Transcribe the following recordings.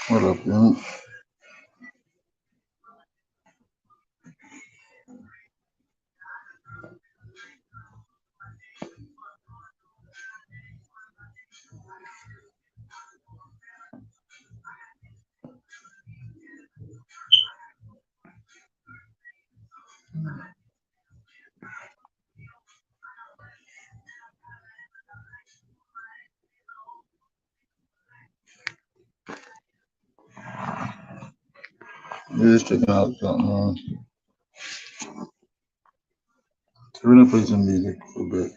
What up, young? Just checking out something. We're gonna play some music for a bit.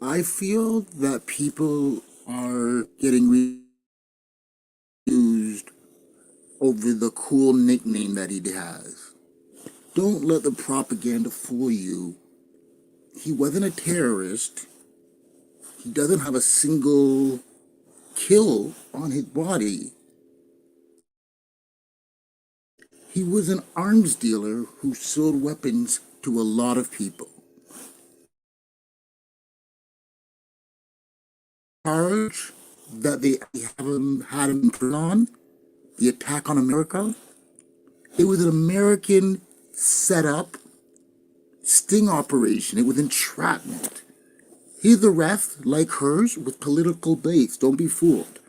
I feel that people are getting over the cool nickname that he has. Don't let the propaganda fool you. He wasn't a terrorist. He doesn't have a single kill on his body. He was an arms dealer who sold weapons to a lot of people. Charge that they had him put on, the attack on America, it was an American setup sting operation. It was entrapment. His arrest, like hers, was political based. Don't be fooled.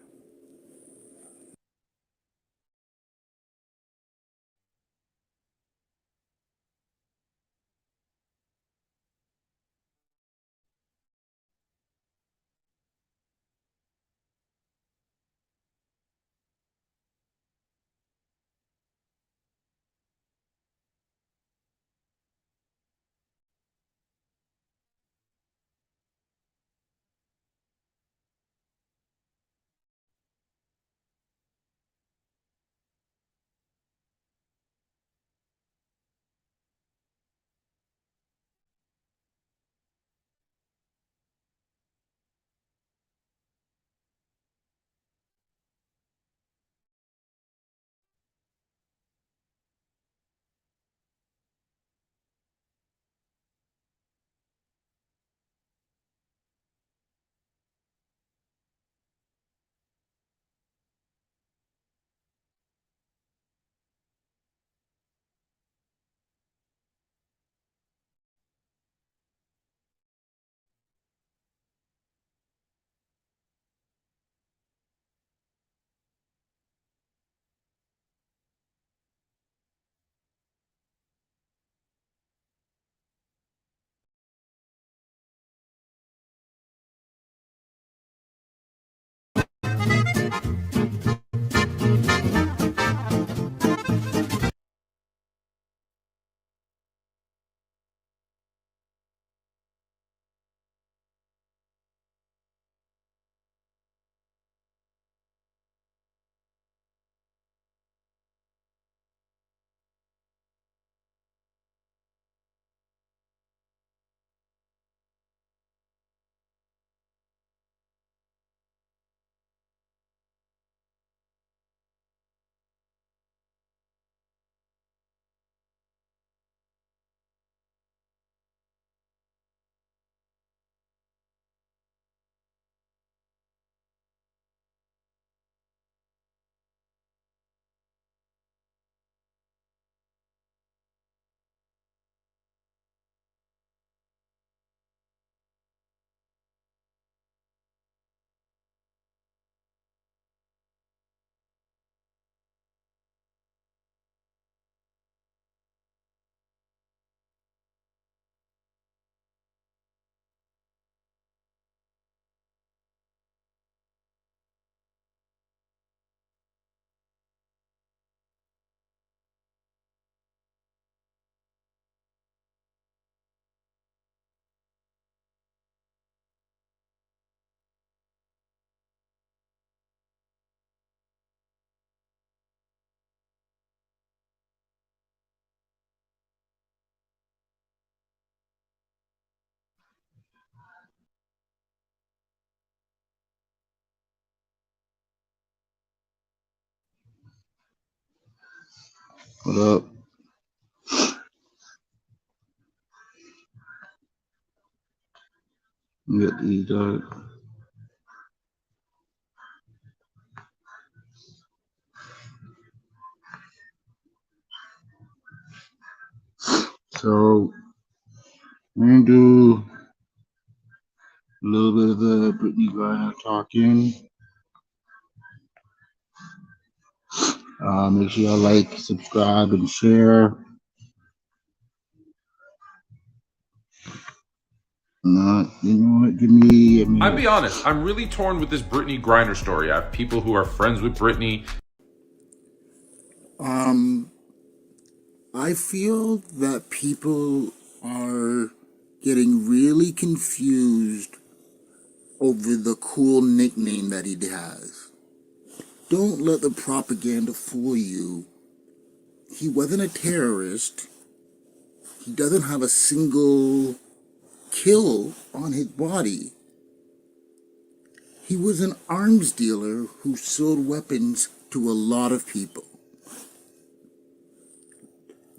What up? You got these, dog. So we're gonna do a little bit of the Brittany Griner talking. Make sure y'all like, subscribe, and share. You know what? Give me a minute. I'll be honest, I'm really torn with this Brittany Griner story. I have people who are friends with Brittany. I feel that people are getting really confused over the cool nickname that he has. Don't let the propaganda fool you. He wasn't a terrorist. He doesn't have a single kill on his body. He was an arms dealer who sold weapons to a lot of people.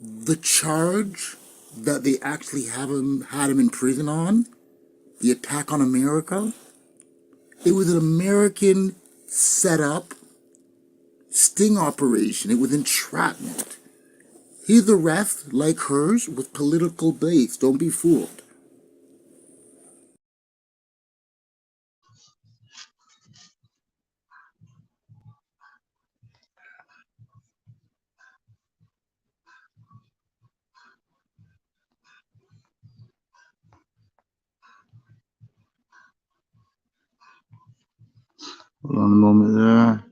The charge that they actually had him in prison on, the attack on America, it was an American setup sting operation. It was entrapment. His arrest, like hers, was political based. Don't be fooled. Hold on a moment there.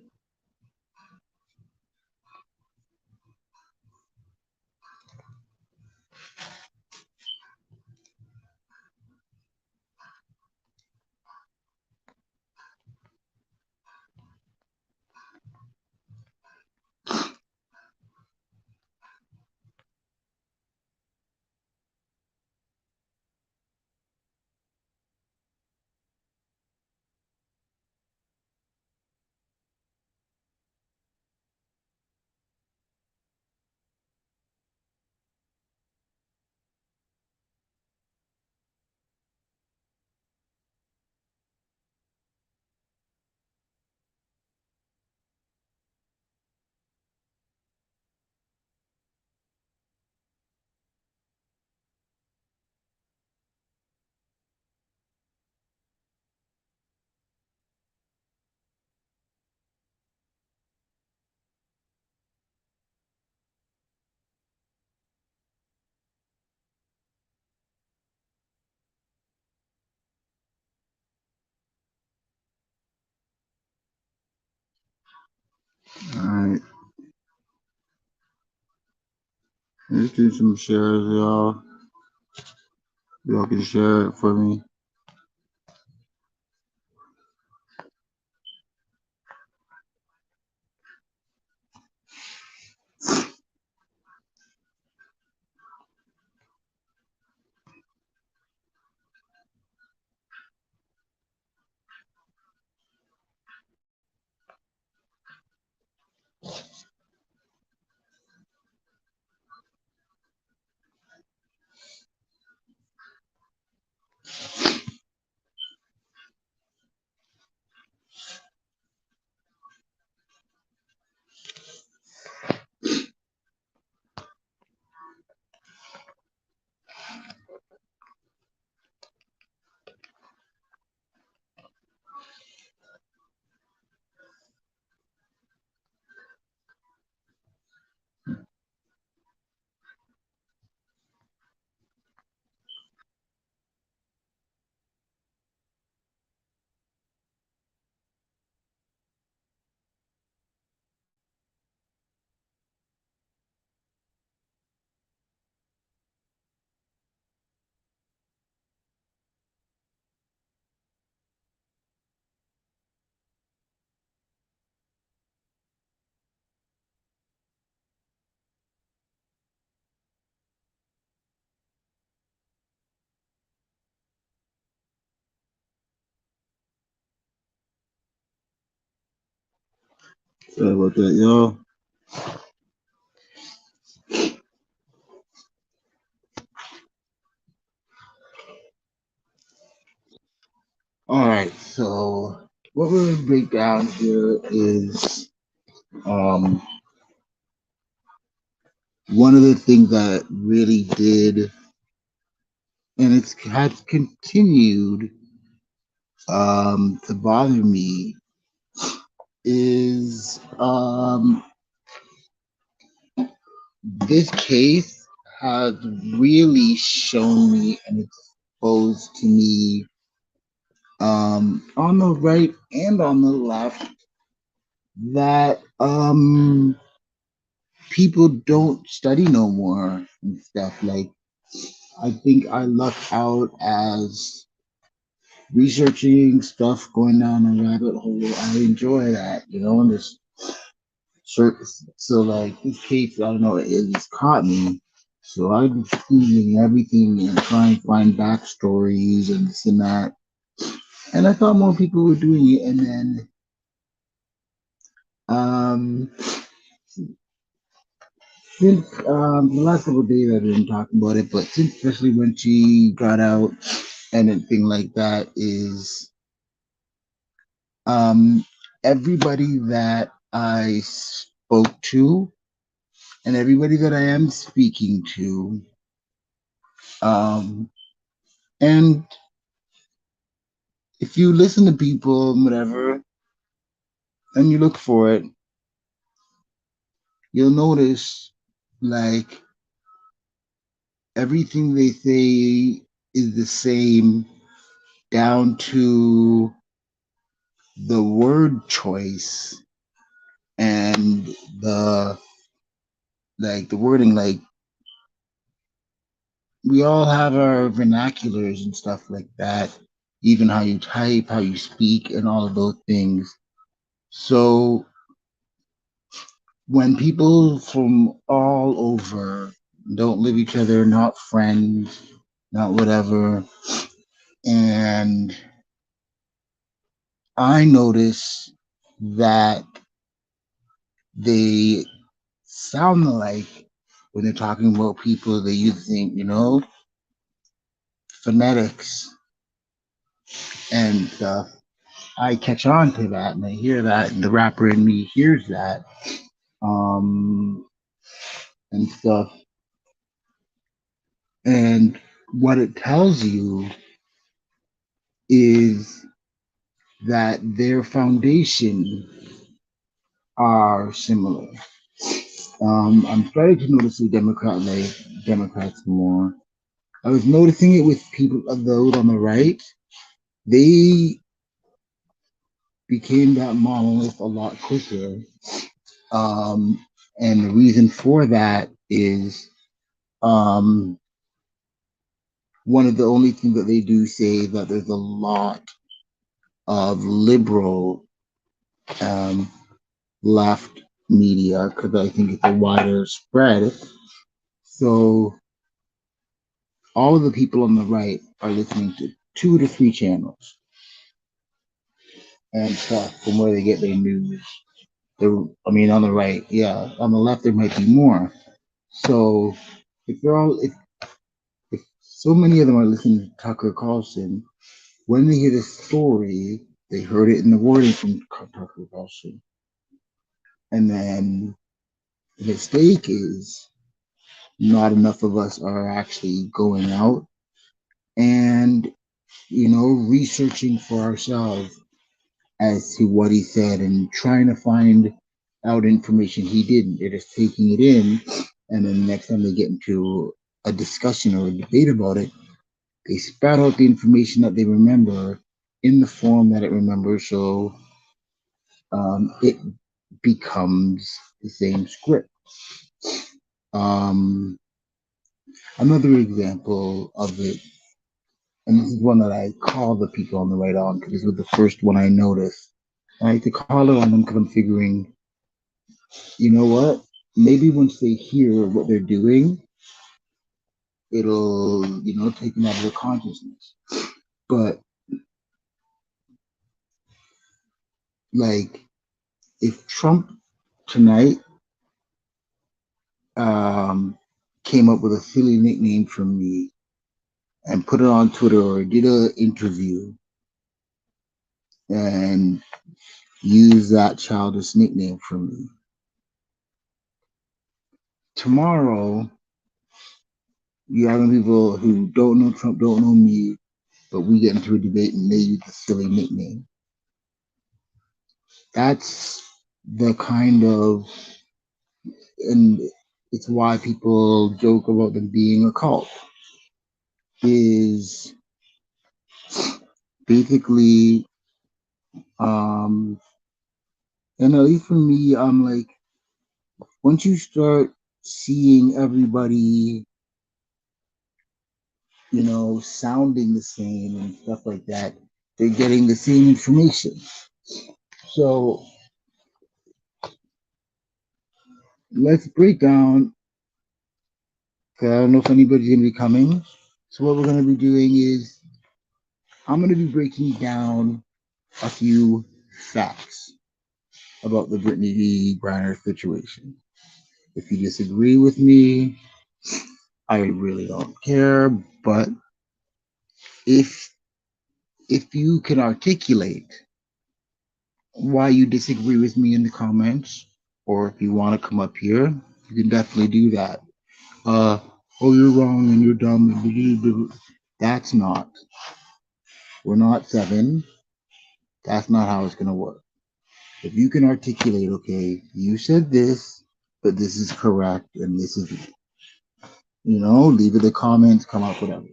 All right. Let's do some shares, y'all. Y'all can share it for me. Sorry about that, y'all. All right, so what we're gonna break down here is one of the things that really did, and it's has continued to bother me, is this case has really shown me and exposed to me on the right and on the left that people don't study no more and stuff. Like, I think I lucked out as researching stuff, going down a rabbit hole. I enjoy that, and this So like this case, I don't know, it just caught me. So I was googling everything and trying to find backstories and this and that. And I thought more people were doing it. And then um, since the last couple of days I've been talking about it, but since especially when she got out and everything like that is um everybody that I spoke to and everybody that I am speaking to, um and if you listen to people and whatever and you look for it, you'll notice like everything they say is the same down to the word choice and the the wording. Like we all have our vernaculars and stuff like that, even how you type, how you speak, and all of those things. So when people from all over don't live each other, not friends, not whatever, and I notice that they sound like when they're talking about people, they use think, phonetics and stuff. I catch on to that and I hear that, and the rapper in me hears that, um, and stuff. And what it tells you is that their foundation are similar. I'm starting to notice the Democrats more. I was noticing it with people of those on the right. They became that monolith a lot quicker. Um, and the reason for that is um, one of the only things that they do say that there's a lot of liberal um, left media because I think it's a wider spread. So all of the people on the right are listening to 2 to 3 channels and stuff from where they get their news. I mean, on the right, yeah. On the left, there might be more. So if they're all, if so many of them are listening to Tucker Carlson, when they hear the story, they heard it in the wording from Tucker Carlson, and then the mistake is not enough of us are actually going out and researching for ourselves as to what he said and trying to find out information he didn't. They're just taking it in, and then the next time they get into a discussion or a debate about it, they spat out the information that they remember in the form that it remembers, so it becomes the same script. Um, Another example of it, and this is one that I call the people on the right on because this was the first one I noticed. I like to call it on them because I'm figuring, you know what? Maybe once they hear what they're doing, it'll, take them out of their consciousness. But like, if Trump tonight um, came up with a silly nickname for me and put it on Twitter or did an interview and use that childish nickname for me, tomorrow you have people who don't know Trump, don't know me, but we get into a debate and they use a silly nickname. That's the kind of, and it's why people joke about them being a cult, is basically, and at least for me, I'm like, once you start seeing everybody, sounding the same and stuff like that, they're getting the same information. So let's break down. 'Cause I don't know if anybody's gonna be coming. So what we're gonna be doing is I'm gonna be breaking down a few facts about the Brittany Griner situation. If you disagree with me, I really don't care. But if if you can articulate why you disagree with me in the comments, or if you want to come up here, you can definitely do that. Uh, oh, you're wrong and you're dumb. That's not. We're not seven. That's not how it's gonna work. If you can articulate, okay, you said this, but this is correct, and this is, leave it in the comments, come up, whatever.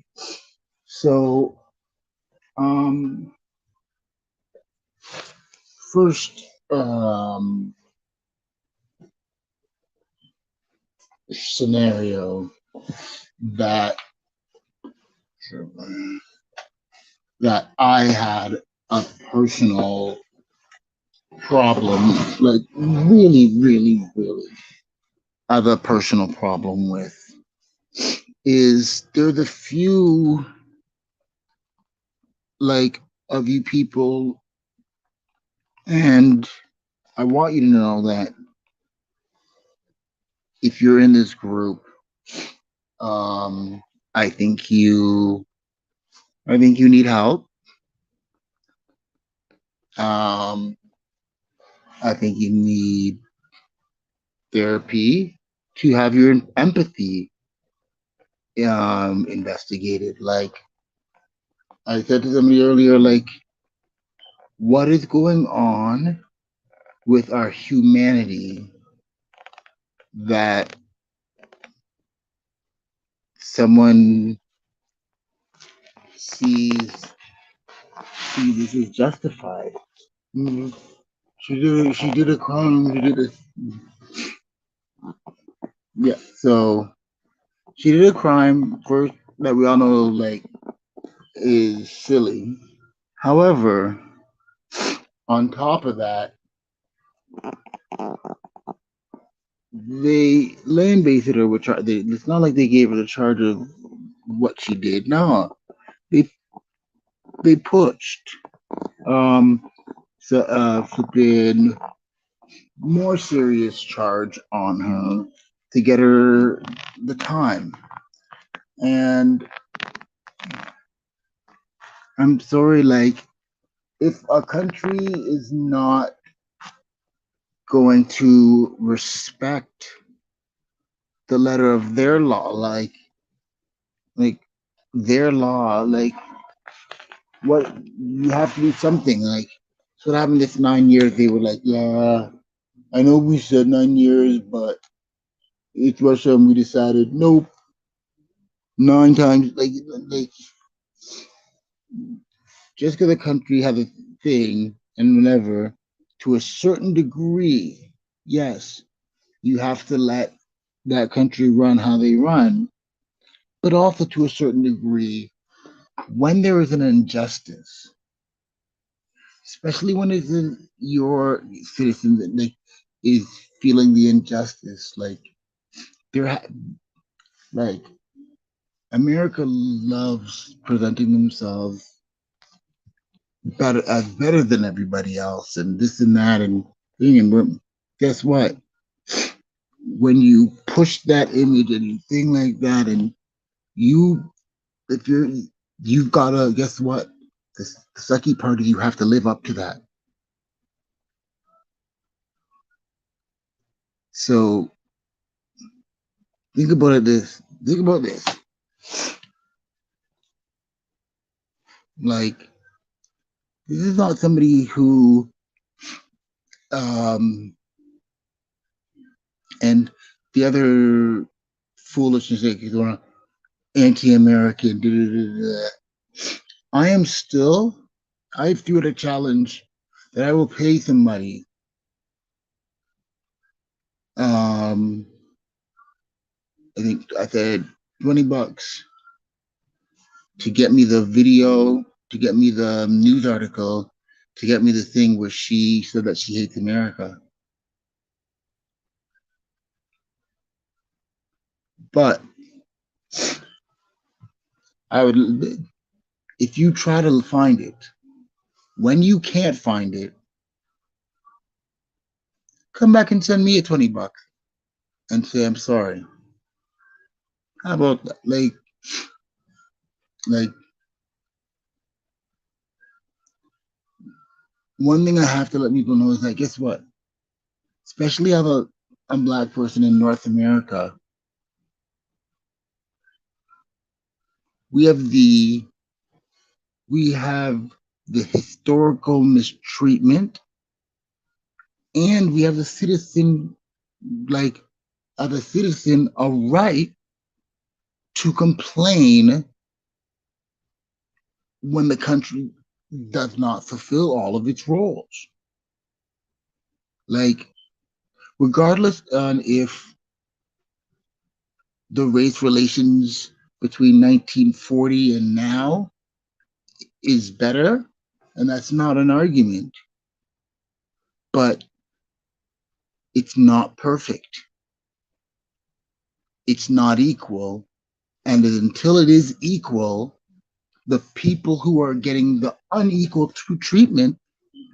So, um, first, scenario that I had a personal problem, like really, really, really have a personal problem with, is there the few, like, of you people, and I want you to know that if you're in this group, um, I think you, I think you need help. Um, I think you need therapy to have your empathy investigated. Like I said to somebody earlier, like what is going on with our humanity that someone sees this is justified. Mhm. She did a crime. She did a yeah. So she did a crime first that we all know like is silly. However, on top of that, they land based her with charge. It's not like they gave her the charge of what she did. No, they they pushed so flipping more serious charge on her to get her the time. And I'm sorry, like if a country is not going to respect the letter of their law, like their law, like what you have to do something. Like so what happened this 9 years, they were like, yeah, I know we said 9 years, but it's Russia and we decided nope, 9 times like just because a country has a thing and whenever, to a certain degree, yes, you have to let that country run how they run, but also to a certain degree, when there is an injustice, especially when it's in your citizen that like is feeling the injustice, like like America loves presenting themselves better than everybody else, and this and that, and guess what? When you push that image and you thing like that, and you if you've gotta guess what? The sucky part is you have to live up to that. So think about it. Think about this. Like this is not somebody who um and the other foolishness that is going on, anti-American. Da, da, da, da. I am still. I threw it a challenge that I will pay somebody. Um, I think I said $20 to get me the video, to get me the news article, to get me the thing where she said that she hates America. But I would, if you try to find it, when you can't find it, come back and send me a $20 and say I'm sorry. How about that? Like one thing I have to let people know is that guess what? Especially as a black person in North America, we have the we have the historical mistreatment, and we have the citizen, like as a citizen, a right to complain when the country does not fulfill all of its roles. Like, regardless on if the race relations between 1940 and now is better, and that's not an argument, but it's not perfect. It's not equal. And until it is equal, the people who are getting the unequal treatment,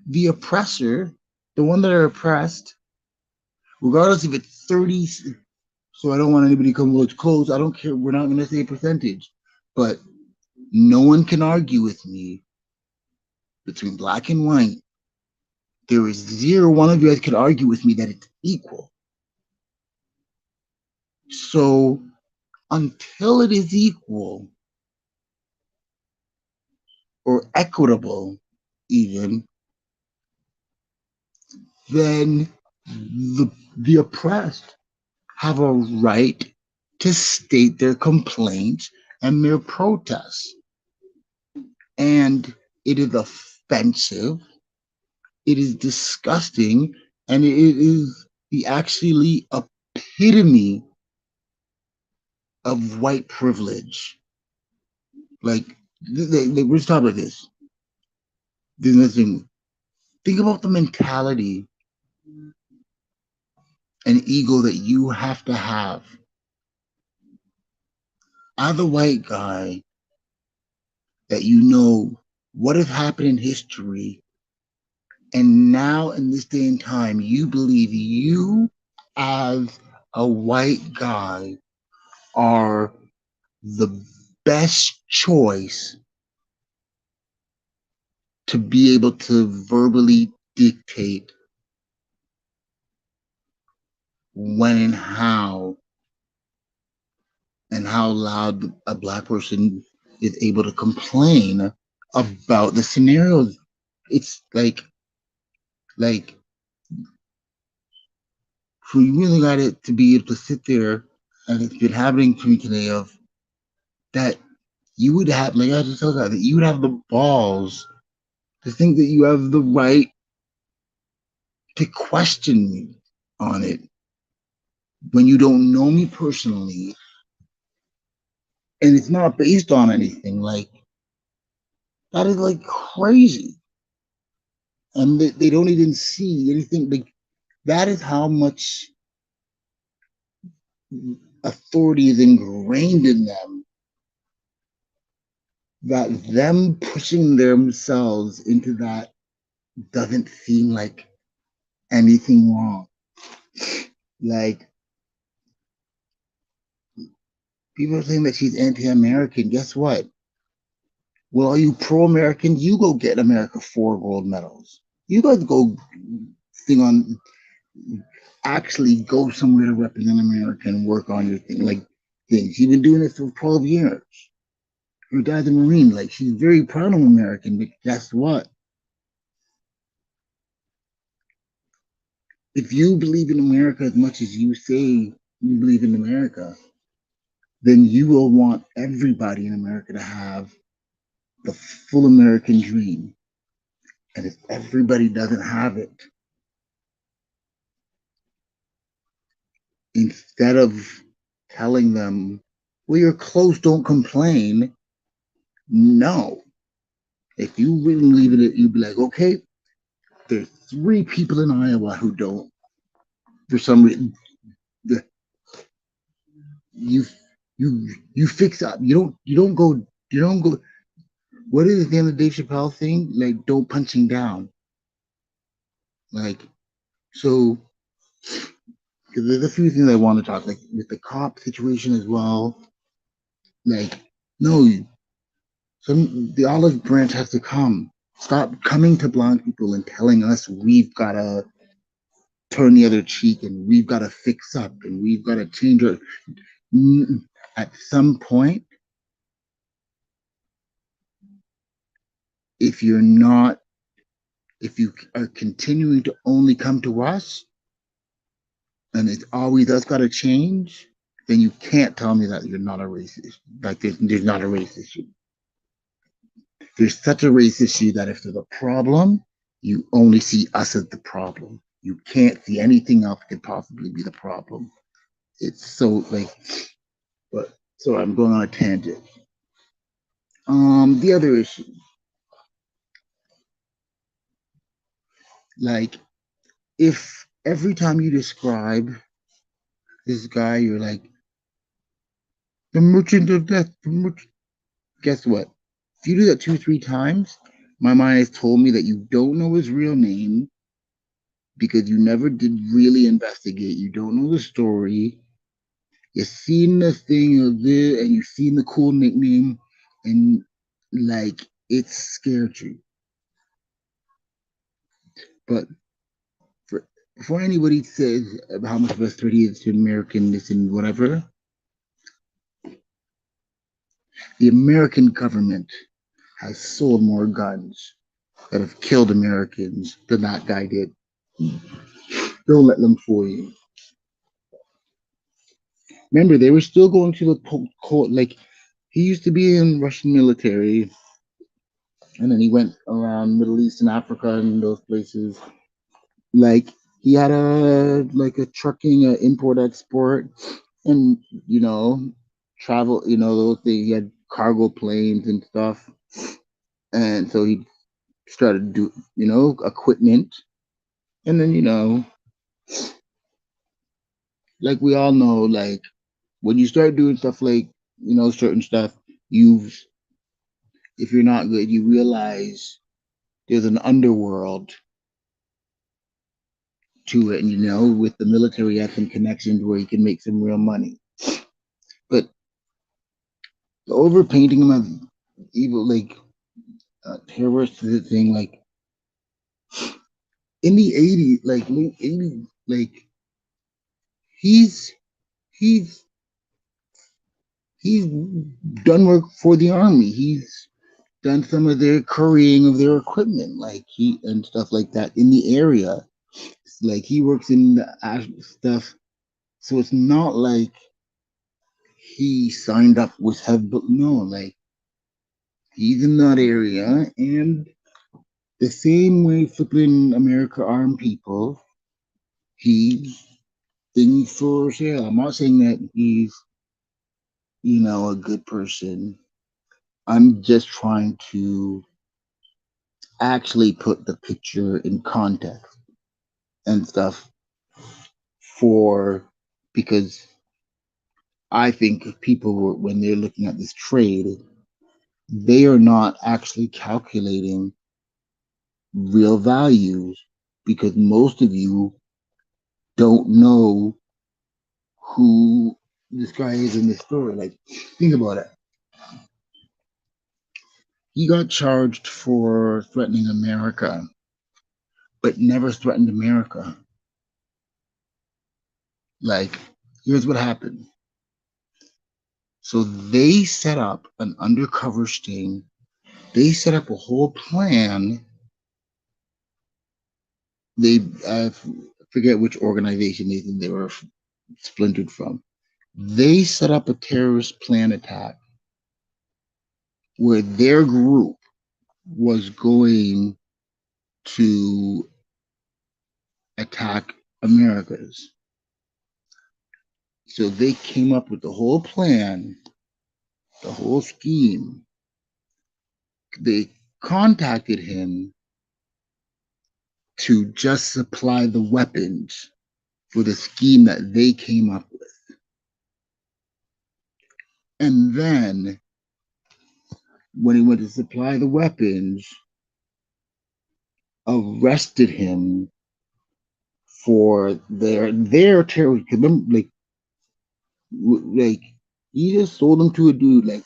the oppressor, the one that are oppressed, regardless if it's 30, so I don't want anybody to come close. I don't care. We're not going to say percentage, but no one can argue with me between black and white. There is zero one of you guys could argue with me that it's equal. So until it is equal or equitable, even, then the oppressed have a right to state their complaints and their protests. And it is offensive, it is disgusting, and it is the actually epitome of white privilege. Like, we're just talking about this. There's nothing. Think about the mentality and ego that you have to have as a white guy, that you know what has happened in history, and now in this day and time you believe you as a white guy are the best choice to be able to verbally dictate when and how loud a black person is able to complain about the scenarios. It's like so you really got it to be able to sit there, and it's been happening to me today of that you would have, like I just told you, that you would have the balls to think that you have the right to question me on it when you don't know me personally, and it's not based on anything. Like, that is like crazy, and they don't even see anything. Like, that is how much authority is ingrained in them, that them pushing themselves into that doesn't seem like anything wrong. Like, people are saying that she's anti-American. Guess what? Well, are you pro-American? You go get America 4 gold medals. You guys go thing on, actually go somewhere to represent America and work on your thing. Like, things. She's been doing this for 12 years. Her dad's a Marine. Like, she's very proud of American, but guess what? If you believe in America as much as you say you believe in America, then you will want everybody in America to have the full American dream. And if everybody doesn't have it, instead of telling them, well, you're close, don't complain. No. If you really believe in it, you'd be like, okay, there's 3 people in Iowa who don't, for some reason. you you fix up. You don't go. What is the end of Dave Chappelle thing? Like, don't punching down. Like, so there's a few things I want to talk, like with the cop situation as well. Like, no, the olive branch has to come. Stop coming to blind people and telling us we've gotta turn the other cheek and we've gotta fix up and we've gotta change our. At some point, if you're not, if you are continuing to only come to us and it's always us gotta change, then you can't tell me that you're not a racist. Like, there's not a race issue. There's such a race issue that if there's a problem, you only see us as the problem. You can't see anything else could possibly be the problem. It's so like, but so I'm going on a tangent. The other issue, like, if every time you describe this guy, you're like the merchant of death, guess what? If you do that 2, 3 times, my mind has told me that you don't know his real name because you never did really investigate. You don't know the story. You've seen the thing of this, and you've seen the cool nickname, and like it scared you. But before anybody says how much of a threat he is to Americanness and whatever, the American government has sold more guns that have killed Americans than that guy did. Don't let them fool you. Remember, they were still going to the court. Like, he used to be in Russian military, and then he went around Middle East and Africa and those places. Like, he had a trucking, import export, and travel. Those things. He had cargo planes and stuff, and so he started do equipment, and then like we all know, like when you start doing stuff like certain stuff, you if you're not good, you realize there's an underworld to it, and with the military, you have some connections where you can make some real money. But the overpainting him as evil, like terrorist thing, like in the '80s, like late '80s, like he's he's he's done work for the army. He's done some of their currying of their equipment, like he and stuff like that in the area. It's like he works in the stuff, so it's not like he signed up with have no, like he's in that area, and the same way flipping America armed people, he's things for sale. I'm not saying that he's a good person. I'm just trying to actually put the picture in context and stuff for because I think people when they're looking at this trade, they are not actually calculating real values because most of you don't know who this guy is in this story. Like, think about it. He got charged for threatening America, but never threatened America. Like, here's what happened. So they set up an undercover sting. They set up a whole plan. I forget which organization they were splintered from. They set up a terrorist plan attack where their group was going to attack America's. So they came up with the whole plan, the whole scheme. They contacted him to just supply the weapons for the scheme that they came up with. And then when he went to supply the weapons, arrested him for their terror. Remember, like he just sold them to a dude. Like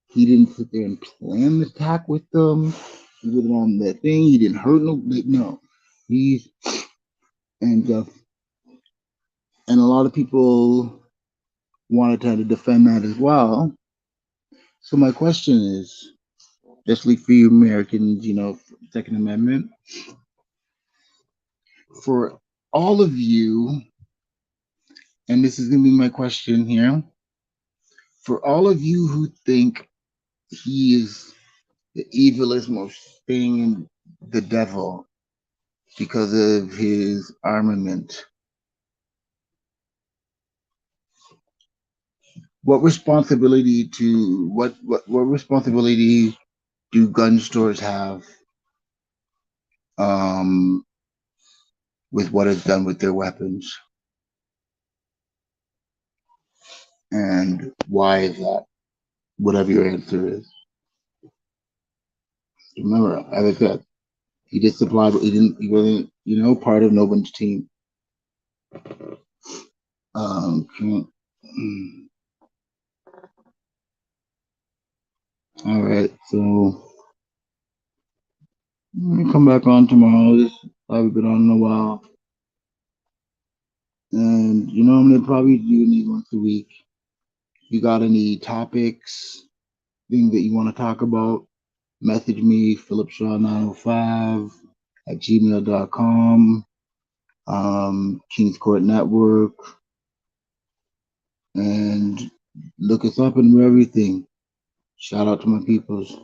he didn't sit there and plan the attack with them. He wasn't on that thing. He didn't hurt no. Like, no, he's and and a lot of people want to try to defend that as well. So my question is, especially for you Americans, Second Amendment, for all of you, and this is going to be my question here, for all of you who think he is the evilest, most thing, the devil, because of his armament, what responsibility do gun stores have um, with what is done with their weapons, and why is that? Whatever your answer is. Remember, as I said, he did supply, but he wasn't, part of no one's team. Can't, all right, so I'm gonna come back on tomorrow. This I've been on in a while, and I'm gonna probably do these once a week. If you got any topics, things that you want to talk about, message me, philipshaw905 @gmail.com, King's Court Network, and look us up and everything. Shout out to my peoples.